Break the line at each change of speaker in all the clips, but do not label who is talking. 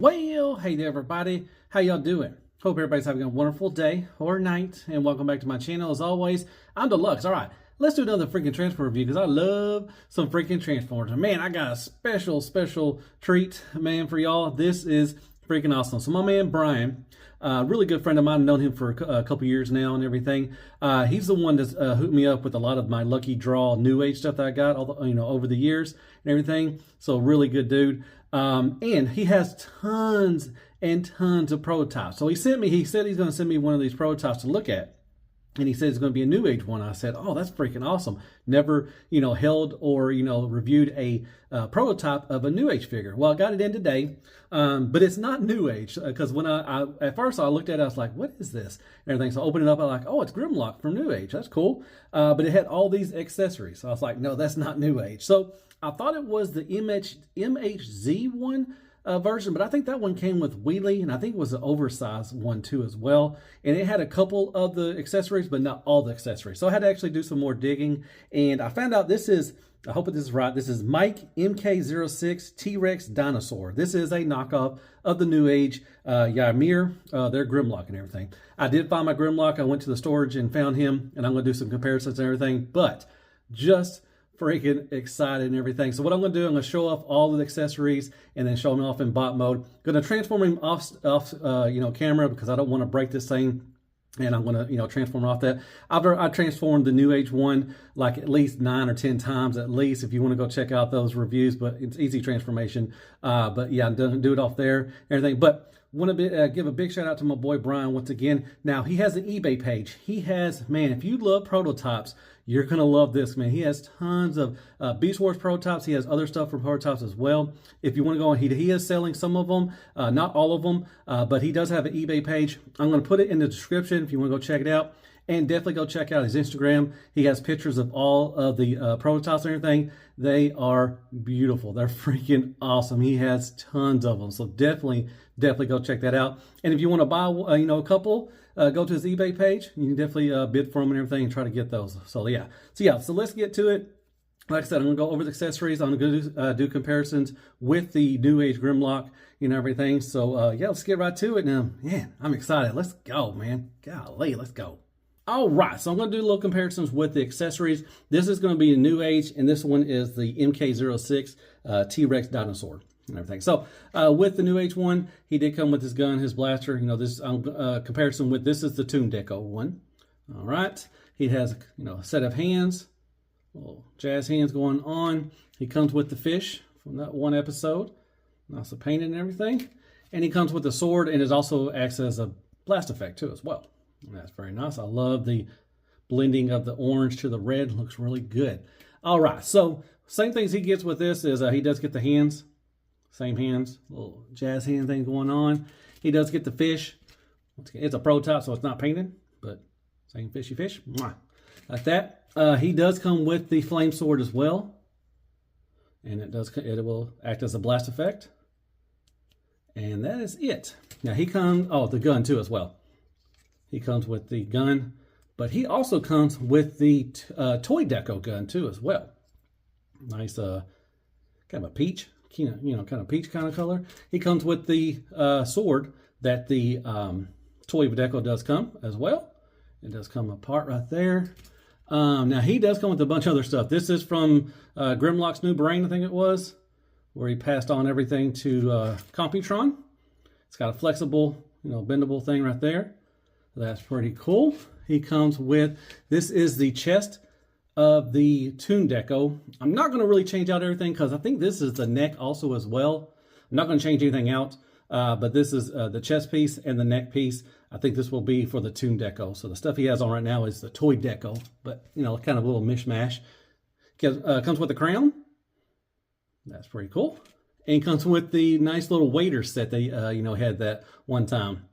Well, hey there everybody, how y'all doing? Hope everybody's having a wonderful day or night, and welcome back to my channel. As always, I'm Deluxe. All right, let's do another freaking Transformer review because I love some freaking Transformers. Man, I got a special treat, man, for y'all. This is freaking awesome. So my man Brian, really good friend of mine, I've known him for a couple years now and everything. He's the one that's hooked me up with a lot of my lucky draw new age stuff that I got over the years and everything. So really good dude. And he has tons and tons of prototypes. So he said he's going to send me one of these prototypes to look at. And he said it's going to be a new age one. I said, oh, that's freaking awesome. Never, held or, reviewed a prototype of a new age figure. Well, I got it in today, but it's not new age because when at first I looked at it, I was like, what is this? And everything. So I opened it up. I'm like, oh, it's Grimlock from New Age. That's cool. But it had all these accessories. So I was like, no, that's not new age. So I thought it was the MHZ one version, but I think that one came with wheelie, and I think it was an oversized one too as well. And it had a couple of the accessories, but not all the accessories. So I had to actually do some more digging, and I found out this is, I hope this is right, this is Mike MK06 T-Rex Dinosaur. This is a knockoff of the New Age Ymir, their Grimlock and everything. I did find my Grimlock. I went to the storage and found him, and I'm going to do some comparisons and everything, but just freaking excited and everything. So what I'm going to do, I'm going to show off all the accessories and then show them off in bot mode. Going to transform him off camera because I don't want to break this thing, and I'm going to transform off that. I transformed the New Age one like at least 9 or 10 times at least, if you want to go check out those reviews, but it's easy transformation. But yeah, I'm going to do it off there and everything. But want to give a big shout out to my boy Brian once again. Now he has an eBay page. He has, man, if you love prototypes, you're going to love this, man. He has tons of Beast Wars prototypes. He has other stuff from prototypes as well. If you want to go on, he is selling some of them, not all of them, but he does have an eBay page. I'm going to put it in the description if you want to go check it out. And definitely go check out his Instagram. He has pictures of all of the prototypes and everything. They are beautiful. They're freaking awesome. He has tons of them. So definitely go check that out. And if you want to buy, a couple, go to his eBay page. You can definitely bid for them and everything and try to get those. So yeah. So let's get to it. Like I said, I'm going to go over the accessories. I'm going to do comparisons with the New Age Grimlock and everything. So yeah, let's get right to it now. Man, I'm excited. Let's go, man. Golly, let's go. All right, so I'm going to do little comparisons with the accessories. This is going to be a New Age, and this one is the MK06 T-Rex Dinosaur and everything. So with the New Age one, he did come with his gun, his blaster. This comparison with this is the Toon Deco one. All right, he has a set of hands, little jazz hands going on. He comes with the fish from that one episode, also painted and everything. And he comes with the sword, and it also acts as a blast effect too as well. That's very nice. I love the blending of the orange to the red. Looks really good. All right. So same things he gets with this is he does get the hands. Same hands. Little jazz hand thing going on. He does get the fish. It's a prototype, so it's not painted, but same fishy fish. Like that. He does come with the flame sword as well. And it will act as a blast effect. And that is it. Now he comes, the gun too as well. He comes with the gun, but he also comes with the toy deco gun too as well. Nice, kind of a peach, kind of peach kind of color. He comes with the sword that the toy deco does come as well. It does come apart right there. Now he does come with a bunch of other stuff. This is from Grimlock's New Brain, I think it was, where he passed on everything to Computron. It's got a flexible, bendable thing right there. That's pretty cool. He comes with, this is the chest of the Toon Deco. I'm not going to really change out everything because I think this is the neck also as well. I'm not going to change anything out. But this is the chest piece and the neck piece. I think this will be for the Toon Deco. So the stuff he has on right now is the Toy Deco, but you know, kind of a little mishmash. Comes with the crown. That's pretty cool. And comes with the nice little waiter set they you know, had that one time.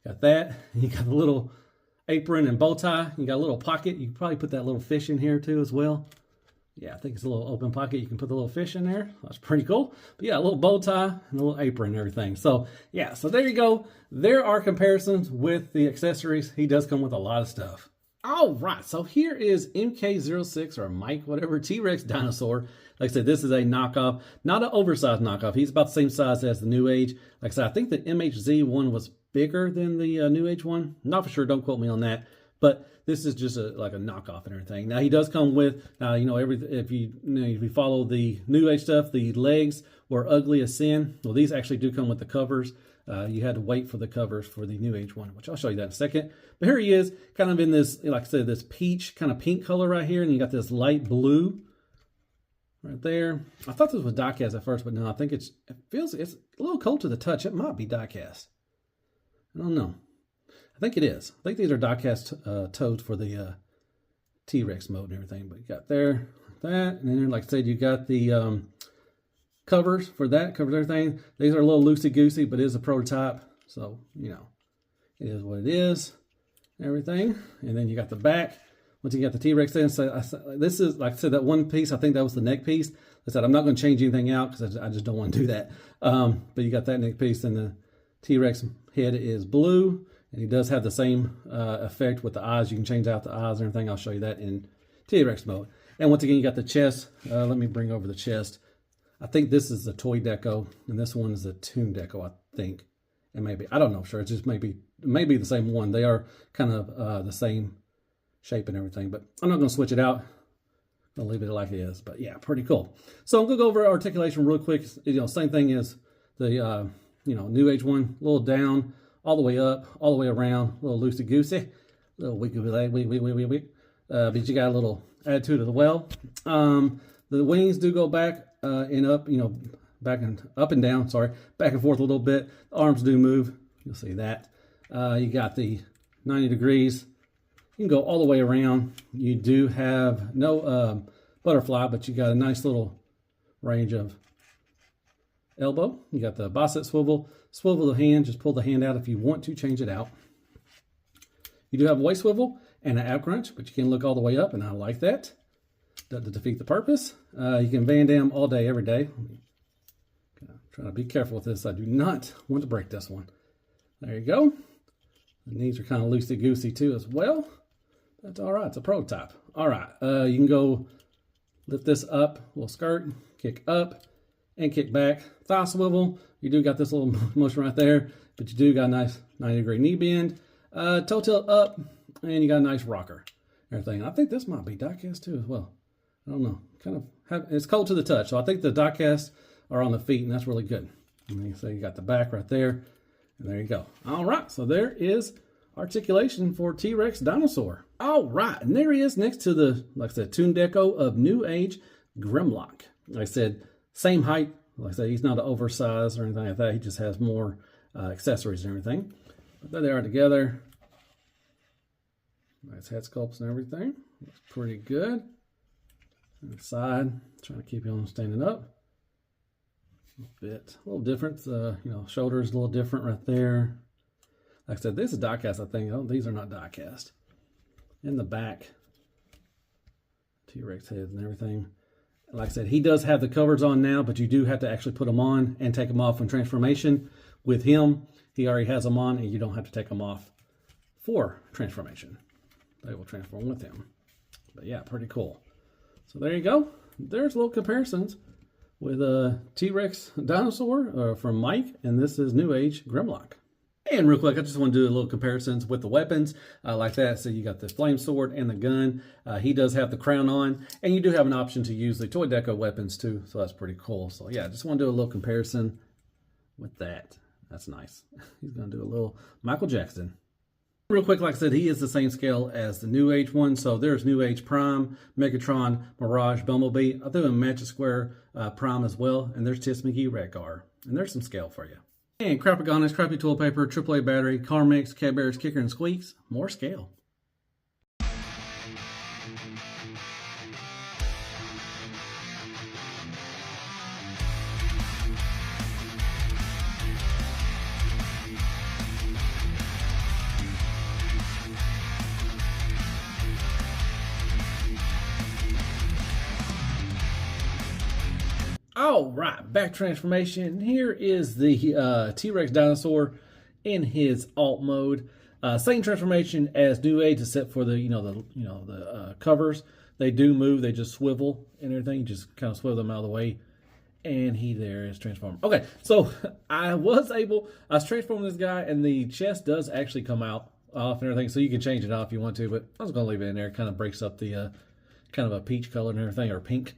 Got that. You got the little apron and bow tie. You got a little pocket. You can probably put that little fish in here too as well. Yeah, I think it's a little open pocket. You can put the little fish in there. That's pretty cool. But yeah, a little bow tie and a little apron and everything. So yeah, so there you go. There are comparisons with the accessories. He does come with a lot of stuff. All right, so here is MK06 or Mike, whatever, T-Rex Dinosaur. Like I said, this is a knockoff, not an oversized knockoff. He's about the same size as the Newage. Like I said, I think the MHZ one was bigger than the Newage one. Not for sure, don't quote me on that. But this is just like a knockoff and everything. Now he does come with, you know, if you follow the Newage stuff, the legs were ugly as sin. Well, these actually do come with the covers. You had to wait for the covers for the Newage one, which I'll show you that in a second. But here he is, kind of in this, like I said, this peach kind of pink color right here, and you got this light blue right there. I thought this was die-cast at first, but no, I think it's a little cold to the touch. It might be die-cast. I don't know. I think it is. I think these are die-cast toes for the T-Rex mode and everything. But you got there, like that, and then like I said, you got the covers for that, covers everything. These are a little loosey-goosey, but it is a prototype. So, you know, it is what it is, everything. And then you got the back. Once you got the T-Rex in, so this is, like I said, that one piece, I think that was the neck piece. I said, I'm not going to change anything out because I just don't want to do that. But you got that neck piece, and the T-Rex head is blue. And he does have the same effect with the eyes. You can change out the eyes and everything. I'll show you that in T-Rex mode. And once again, you got the chest. Let me bring over the chest. I think this is the Toy Deco, and this one is the Toon Deco, I think. And maybe, I don't know, sure. It's just maybe the same one. They are kind of the same shape and everything, but I'm not going to switch it out. I'll leave it like it is, but yeah, pretty cool. So I'm going to go over articulation real quick. You know, same thing as the, you know, Newage one, a little down, all the way up, all the way around, a little loosey-goosey, a little wiggly, but you got a little attitude as well. The wings do go back and up, you know, up and down, sorry, back and forth a little bit. The arms do move. You'll see that. You got the 90 degrees. You can go all the way around. You do have no butterfly, but you got a nice little range of elbow. You got the bicep swivel the hand, just pull the hand out if you want to change it out. You do have a waist swivel and an ab crunch, but you can look all the way up, and I like that. Doesn't defeat the purpose. You can Van Dam all day, every day. Trying to be careful with this. I do not want to break this one. There you go. The knees are kind of loosey-goosey too as well. That's all right. It's a prototype. All right. You can go lift this up, little skirt, kick up and kick back. Thigh swivel. You do got this little motion right there, but you do got a nice 90-degree knee bend. Toe tilt up, and you got a nice rocker. Everything. I think this might be die-cast too as well. I don't know. It's cold to the touch, so I think the die-cast are on the feet, and that's really good. And then, so you got the back right there, and there you go. All right, so there is articulation for T-Rex Dinosaur. All right, and there he is next to the, like I said, Toon Deco of Newage Grimlock. Like I said, same height. Like I said, he's not an oversized or anything like that. He just has more accessories and everything. But there they are together. Nice head sculpts and everything. Looks pretty good. And the side, trying to keep him standing up. A little different. You know, shoulders a little different right there. Like I said, this is die-cast, I think. Oh, these are not die-cast. In the back, T-Rex heads and everything. Like I said, he does have the covers on now, but you do have to actually put them on and take them off when transformation. With him, he already has them on, and you don't have to take them off for transformation. They will transform with him. But yeah, pretty cool. So there you go. There's little comparisons with T-Rex Dinosaur from Mike, and this is Newage Grimlock. And real quick, I just want to do a little comparisons with the weapons like that. So you got the flame sword and the gun. He does have the crown on, and you do have an option to use the Toy Deco weapons too. So that's pretty cool. So yeah, just want to do a little comparison with that. That's nice. He's going to do a little Michael Jackson. Real quick, like I said, he is the same scale as the Newage one. So there's Newage Prime, Megatron, Mirage, Bumblebee. I threw in Magic Square Prime as well. And there's Tis McGee Redgar. And there's some scale for you. And Crapagonix, Crappy Toilet Paper, AAA Battery, Carmix, Cadbury's Kicker and Squeaks, more scale. All right, back transformation. Here is the T-Rex Dinosaur in his alt mode. Same transformation as Newage, except for the covers. They do move. They just swivel and everything. You just kind of swivel them out of the way, and he there is transformed. Okay, so I was transforming this guy, and the chest does actually come out off and everything. So you can change it off if you want to, but I was gonna leave it in there. It kind of breaks up the kind of a peach color and everything, or pink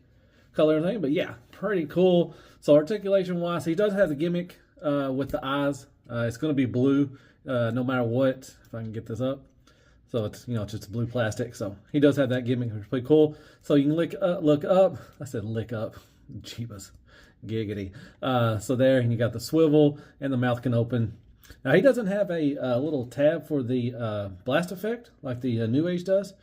color and everything, but yeah, pretty cool. So articulation wise, he does have the gimmick with the eyes. It's going to be blue no matter what, if I can get this up. So it's just blue plastic. So he does have that gimmick, which is pretty cool. So you can look up. I said lick up. Jeebus. Giggity. So there, and you got the swivel and the mouth can open. Now he doesn't have a little tab for the blast effect like the Newage does.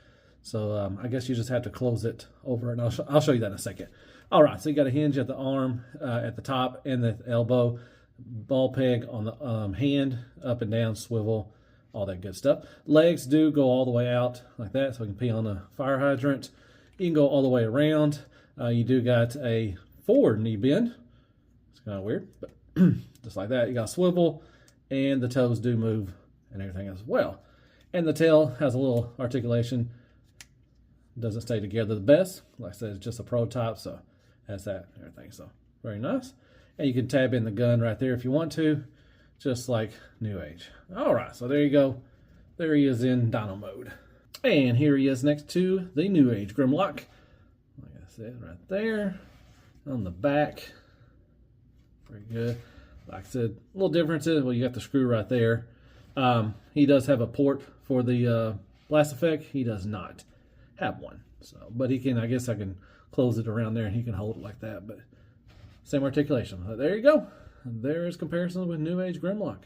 So I guess you just have to close it over, and I'll show you that in a second. All right, so you got a hinge at the arm, at the top, and the elbow, ball peg on the hand, up and down, swivel, all that good stuff. Legs do go all the way out like that, so you can pee on a fire hydrant. You can go all the way around. You do got a forward knee bend. It's kind of weird, but just like that. You got a swivel, and the toes do move and everything as well. And the tail has a little articulation. Doesn't stay together the best. Like I said, it's just a prototype, so has that and everything. So very nice. And you can tab in the gun right there if you want to, just like Newage. All right, so there you go. There he is in Dino mode. And here he is next to the Newage Grimlock. Like I said, right there on the back. Pretty good. Like I said, little differences. Well, you got the screw right there. He does have a port for the blast effect. He does not have one. So, but he can, I guess I can close it around there and he can hold it like that, but same articulation. There you go. There's comparison with Newage Grimlock.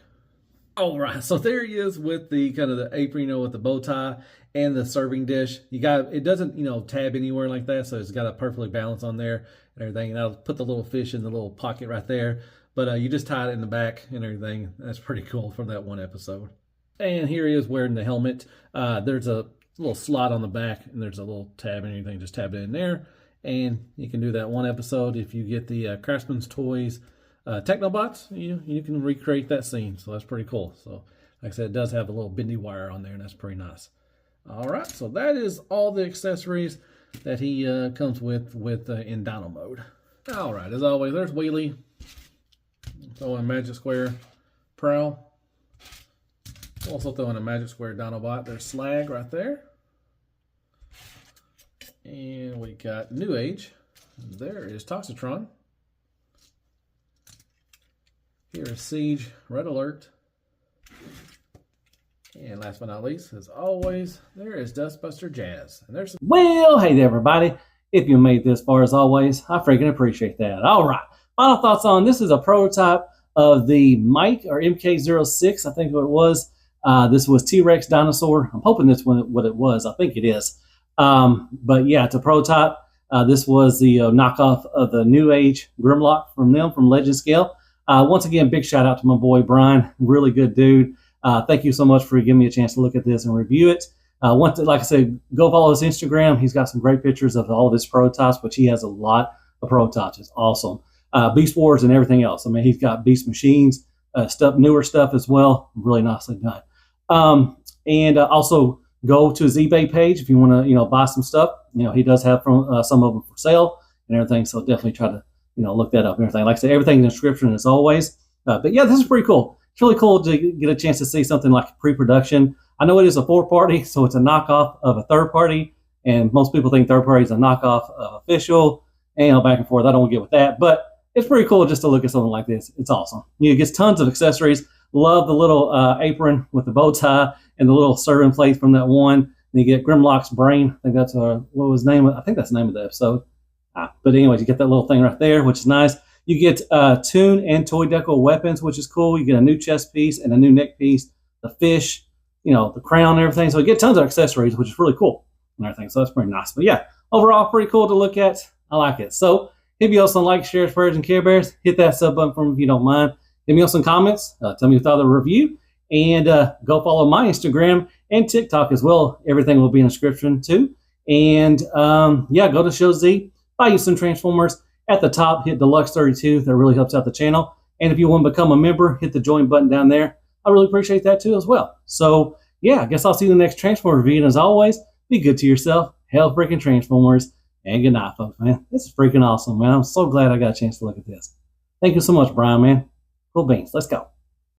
All right, so there he is with the kind of the apron, with the bow tie and the serving dish. You got, it doesn't, tab anywhere like that, so it's got a perfectly balance on there and everything. And I'll put the little fish in the little pocket right there, but you just tie it in the back and everything. That's pretty cool from that one episode. And here he is wearing the helmet. There's a little slot on the back, and there's a little tab and everything. Just tab it in there, and you can do that one episode. If you get the Craftsman's Toys Technobots, you can recreate that scene. So that's pretty cool. So like I said, it does have a little bendy wire on there, and that's pretty nice. All right, so that is all the accessories that he comes with in Dino mode. All right, as always, there's Wheelie. Throw in Magic Square Prowl. Also throw in a Magic Square Dinobot. There's Slag right there. And we got Newage. There is Toxitron. Here is Siege, Red Alert. And last but not least, as always, there is Dustbuster Jazz. And there's well, hey there everybody. If you made this far, as always, I freaking appreciate that. All right, final thoughts on this is a prototype of the Mike or MK06, I think what it was. This was T-Rex Dinosaur. I'm hoping that's what it was. I think it is. But yeah, it's a prototype. This was the knockoff of the Newage Grimlock from Legend Scale. Once again, big shout out to my boy Brian. Really good dude. Thank you so much for giving me a chance to look at this and review it. Like I said, go follow his Instagram. He's got some great pictures of all of his prototypes, which he has a lot of prototypes. It's awesome. Beast Wars and everything else. I mean, he's got Beast Machines, newer stuff as well. Really nicely done. And also go to his eBay page if you want to, buy some stuff. He does have some of them for sale and everything. So definitely try to, look that up and everything. Like I said, everything in the description as always. But yeah, this is pretty cool. It's really cool to get a chance to see something like pre-production. I know it is a 4-party, so it's a knockoff of a 3rd party. And most people think 3rd party is a knockoff of official. And back and forth. I don't get with that. But it's pretty cool just to look at something like this. It's awesome. You get tons of accessories. Love the little apron with the bow tie and the little serving plate from that one. And you get Grimlock's brain. I think that's what was the name. I think that's the name of the episode. But anyways, you get that little thing right there, which is nice. You get tune and toy deco weapons, which is cool. You get a new chest piece and a new neck piece, the fish, the crown and everything. So you get tons of accessories, which is really cool and everything. So that's pretty nice. But yeah, overall, pretty cool to look at. I like it. So hit me up some likes, shares, prayers, and Care Bears. Hit that sub button for me if you don't mind. Hit me up some comments. Tell me you thought of the review. And go follow my Instagram and TikTok as well. Everything will be in the description too. And yeah, go to Show Z. Buy you some Transformers. At the top, hit Deluxe 32. That really helps out the channel. And if you want to become a member, hit the join button down there. I really appreciate that too as well. So yeah, I guess I'll see you in the next Transformer review. And as always, be good to yourself. Hell freaking Transformers. And good night, folks, man. This is freaking awesome, man. I'm so glad I got a chance to look at this. Thank you so much, Brian, man. Cool beans. Let's go.